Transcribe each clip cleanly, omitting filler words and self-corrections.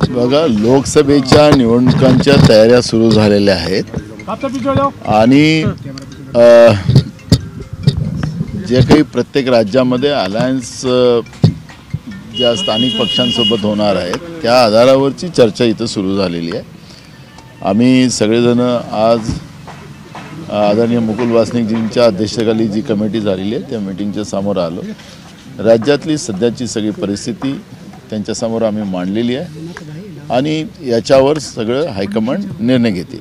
बघा, लोकसभेच्या निवडणुकांच्या तयाऱ्या सुरू झालेल्या आहेत आणि जे काही प्रत्येक राज्यामध्ये अलायन्स ज्या स्थानिक पक्षांसोबत होणार आहेत त्या आधारावरची चर्चा इथं सुरू झालेली आहे। आम्ही सगळेजण आज आदरणीय मुकुल वासनिकजींच्या अध्यक्षतेखाली जी कमिटी झालेली आहे त्या मीटिंगच्या समोर आलो। राज्यातली सध्याची सगळी परिस्थिती त्यांच्यासमोर आम्ही मांडलेली आहे आणि याच्यावर सगळं हायकमांड निर्णय घेतील।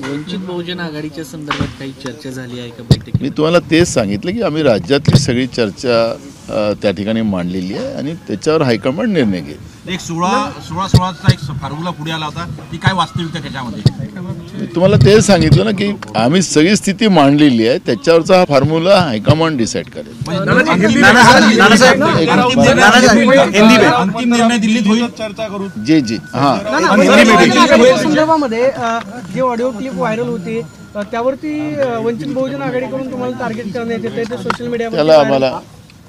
वंचित बहुजन आघाडीच्या संदर्भात काही चर्चा झाली आहे का बैठकीत? मी तुम्हाला तेच सांगितलं की आम्ही राज्यातली सगळी चर्चा त्या ठिकाणी मांडलेली आहे आणि त्याच्यावर हायकमांड निर्णय घेईल। एक 16-16-16चा एक फॉर्म्युला पुढे आला होता, ती काय वास्तविकता त्याच्यामध्ये? तुम्हाला तेच सांगितलं ना की आम्ही सगळी स्थिती मांडलेली आहे, त्याच्यावरचा हा फॉर्म्युला हायकमांड डिसाईड करेल। अंतिम निर्णय दिल्लीत होईल, चर्चा करू। जी जी हां, संदर्भामध्ये जे ऑडिओ क्लिप व्हायरल होती त्यावरती वंचित बहुजन आघाडीकडून तुम्हाला टार्गेट करण्यात येते ते सोशल मीडियावर। त्याला आम्हाला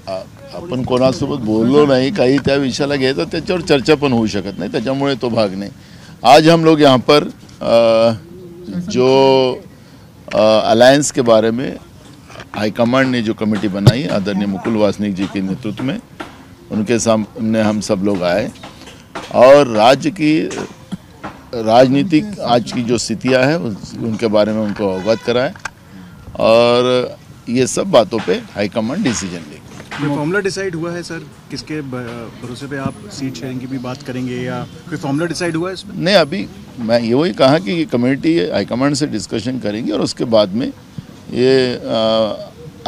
आपण कोणासोबत बोललो नाही, काही त्या विषयाला घ्यायचं त्याच्यावर चर्चा पण होऊ शकत नहीं, त्याच्यामुळे तो भाग नहीं। आज हम लोग यहाँ पर जो अलायंस के बारे में हाईकमांड ने जो कमेटी बनाई आदरणीय मुकुल वासनिक जी के नेतृत्व में, उनके सामने हम सब लोग आए और राज्य की राजनीतिक आज की जो स्थितियाँ हैं उनके बारे में उनको अवगत कराएं और ये सब बातों पे हाईकमांड डिसीजन लेगी। कोई फॉर्मूला डिसाइड हुआ है सर? किसके भरोसे पे आप सीट शेयरिंग की भी बात करेंगे या कोई फॉर्मूला डिसाइड हुआ है इसमें? नहीं, अभी मैं ये वही कहा कि ये कमेटी हाईकमांड से डिस्कशन करेंगे और उसके बाद में ये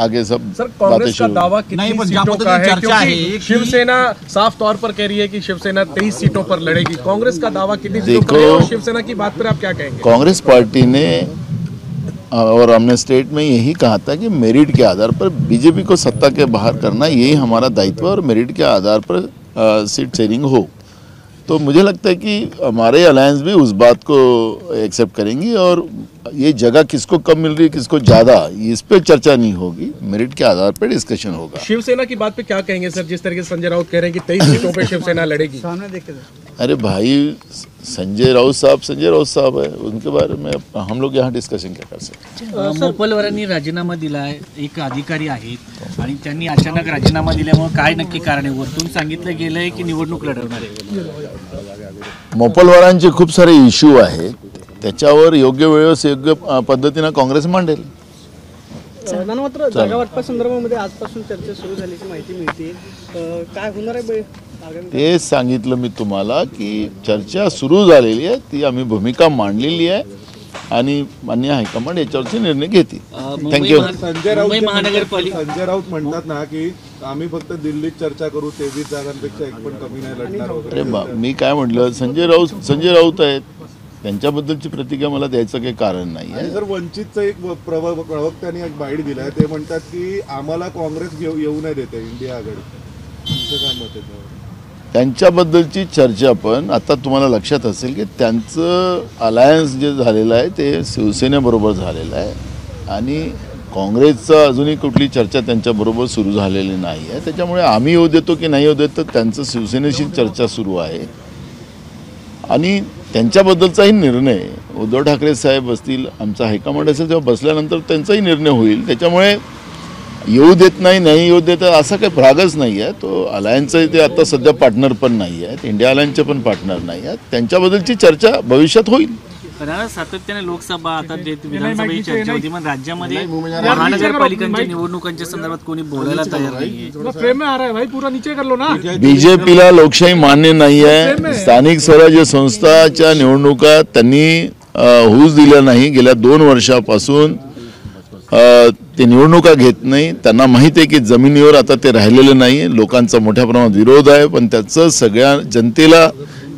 आगे सब कांग्रेस का दावा कितनी सीटों का है? क्योंकि शिवसेना साफ तौर पर कह रही है कि शिवसेना 23 सीटों पर लड़ेगी। कांग्रेस का दावा कितनी सीटों पर है और शिवसेना की बात पर आप क्या कहेंगे? कांग्रेस पार्टी ने और हमने स्टेट में यही कहा था कि मेरिट के आधार पर बीजेपी को सत्ता के बाहर करना यही हमारा दायित्व है और मेरिट के आधार पर सीट शेयरिंग हो। तो मुझे लगता है कि हमारे अलायंस भी उस बात को एक्सेप्ट करेंगी और ये जगह किसको कम मिल रही है किसको ज़्यादा, इस पे चर्चा नहीं होगी, मेरिट के आधार पर डिस्कशन होगा। शिवसेना की बात पे क्या कहेंगे सर, जिस तरीके से संजय राउत कह रहे हैं कि 23 सीटों पे शिवसेना लड़ेगी? अरे भाई, संजय राउत साहब है, उनके बारे में हम लोग यहाँ डिस्कशन क्या कर सकते? मोपलवारांनी राजीनामा दिला आहे, एक अधिकारी आहेत आणि त्यांनी अचानक राजीनामा दिल्यामुळे काय नक्की कारण आहे? वरतून सांगितलं गेलंय की निवडणूक लढवणार आहे। मोपलवारांचे खूप सारे इश्यू आहेत, त्याच्यावर योग्य वेळेस योग्य पद्धतीने काँग्रेस मांडेल। मात्र जागा वाटपा संदर्भामध्ये आजपासून चर्चा सुरू झाल्याची माहिती मिळते, काय होणार आहे? ते सांगितलं मी तुम्हाला की चर्चा सुरू झालेली आहे, ती आम्ही भूमिका मांडलेली आहे आणि माननीय हायकमांड याच्यावरचे निर्णय घेतील। थँक्यू। संजय राऊत म्हणतात ना की आम्ही फक्त दिल्लीत चर्चा करू, 23 जागांपेक्षा एक पण कमी नाही लढणार वगैरे। अरे मी काय म्हटलं, संजय राऊत आहेत, त्यांच्याबद्दलची प्रतिक्रिया मला द्यायचं काही कारण नाही आहे। सर, वंचितचं एक प्रवक्त्याने एक बाईट दिलाय, ते म्हणतात की आम्हाला काँग्रेस येऊ नाही देते इंडिया आघाडी, तुमचं काय मत आहे? त्यांच्याबद्दलची चर्चा पण आता तुम्हाला लक्षात असेल की त्यांचं अलायन्स जे झालेलं आहे ते शिवसेनेबरोबर झालेलं आहे आणि काँग्रेसचं अजूनही कुठली चर्चा त्यांच्याबरोबर सुरू झालेली नाही आहे। त्याच्यामुळे आम्ही येऊ देतो की नाही येऊ देतो, त्यांचं शिवसेनेशी चर्चा सुरू आहे आणि त्यांच्याबद्दलचाही निर्णय उद्धव ठाकरे साहेब असतील, आमचा हायकमांड असेल तेव्हा बसल्यानंतर त्यांचाही निर्णय होईल। त्याच्यामुळे येऊ देत नाही येऊ देत असा काही भागच नाही आहे। तो अलायन्सचे ते आता सध्या पार्टनर पण नाही आहेत, इंडिया अलायन्सचे पण पार्टनर नाही आहेत, त्यांच्याबद्दलची चर्चा भविष्यात होईल। सातत्याने लोकसभा आता विधानसभेची चर्चा होती, पण राज्यामध्ये महानगरपालिकांच्या निवडणुकांच्या संदर्भात कोणी बोलायला तयार नाहीये। बीजेपीला लोकशाही मान्य नाही आहे। स्थानिक स्वराज्य संस्थाच्या निवडणुका त्यांनी होऊच दिल्या नाही। गेल्या 2 वर्षापासून ते निवडणुका घेत नाही। त्यांना माहिती आहे की जमिनीवर आता ते राहिलेले नाही, लोकांचा मोठ्या प्रमाणात विरोध आहे, पण त्याचं सगळ्या जनतेला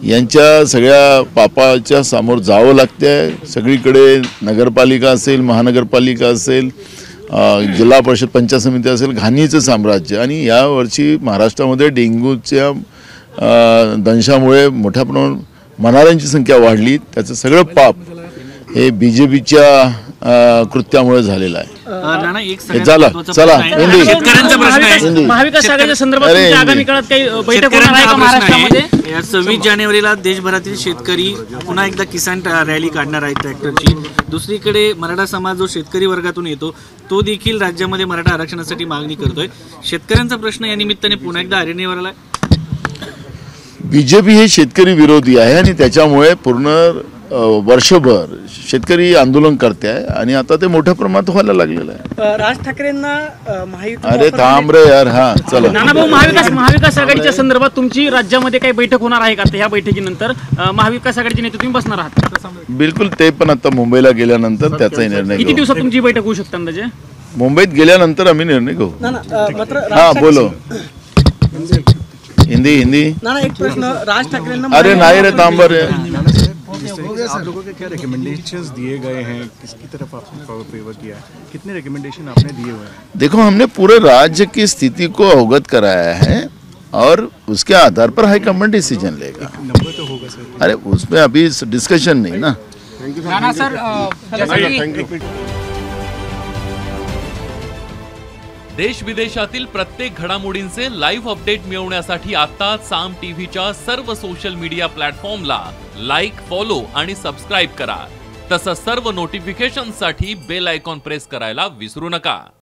यांच्या सगळ्या पापाच्या समोर जावं लागते। सगळीकडे नगरपालिका असेल, महानगरपालिका असेल, जिल्हा परिषद पंचायत समिती असेल, घाणीचं साम्राज्य आणि यावर्षी महाराष्ट्रामध्ये डेंग्यूच्या दंशामुळे मोठ्या प्रमाणात मरणाऱ्यांची संख्या वाढली। त्याचं सगळं पाप हे बीजेपीच्या कृत्यामुळे झालेला आहे. नाना, एक हे झालं. चला, हिंदी. शेतकऱ्यांचा प्रश्न आहे. हिंदी. महाविकास आघाडीच्या संदर्भात अरे, तुमच्या हिंदी. आगामी काळात काही बैठक होणार आहे शेतकऱ्यांचा का प्रश्न महाराष्ट्रामध्ये? आहे. या 26 जानेवारीला देशभरातील शेतकरी पुन्हा एकदा किसान रॅली काढणार आहेत ट्रॅक्टरची. दुसरीकडे मराठा समाज जो शेतकरी वर्गातून येतो तो देखील राज्यामध्ये मराठा आरक्षणासाठी मागणी करतोय. शेतकऱ्यांचा प्रश्न या निमित्ताने पुन्हा एकदा आरेनेवर आलाय. बीजेपी हे शेतकरी विरोधी आहे आणि त्याच्यामुळे पूर्ण वर्षभर शेतकरी आंदोलन करते आहे आणि आता ते मोठ्या प्रमाणात व्हायला लागलेलं आहे. राज ठाकरेंना महायुती अरे थांब रे यार. हा चला. नाना भाऊ, महाविकास आघाडीच्या संदर्भात तुमची राज्यामध्ये काही बैठक होणार आहे का? आता ह्या बैठकीनंतर महाविकास आघाडीचे नेते तुम्ही बसणार आहात? बिलकुल. ते पण आता मुंबईला गेल्यानंतर त्याचाही निर्णय किती घेऊ. दिवसात तुमची बैठक होऊ शकते अंदाजे? मुंबईत गेल्यानंतर आम्ही निर्णय घेऊ. मात्र हा बोलो. हिंदी हिंदी. नाना, एक प्रश्न. राज ठाकरेंना अरे नाही रे थांब रे. आप लोगों के क्या रिकमेंडेशंस दिए गए हैं, किसकी तरफ आपने फेवर किया है, कितने रिकमेंडेशन आपने दिए हुए हैं? देखो, हमने पूरे राज्य की स्थिति को अवगत कराया है और उसके आधार पर हाईकमांड डिसीजन लेगा. नंबर तो होगा सर. अरे उसमें अभी डिस्कशन नहीं ना. नाना सर, देश विदेशातील प्रत्येक घडामोडींचे लाईव्ह अपडेट मिळवण्यासाठी आता साम टीव्हीच्या सर्व सोशल मीडिया प्लॅटफॉर्मला लाईक, फॉलो आणि सबस्क्राईब करा. तसंच सर्व नोटिफिकेशनसाठी बेल आयकॉन प्रेस करायला विसरू नका.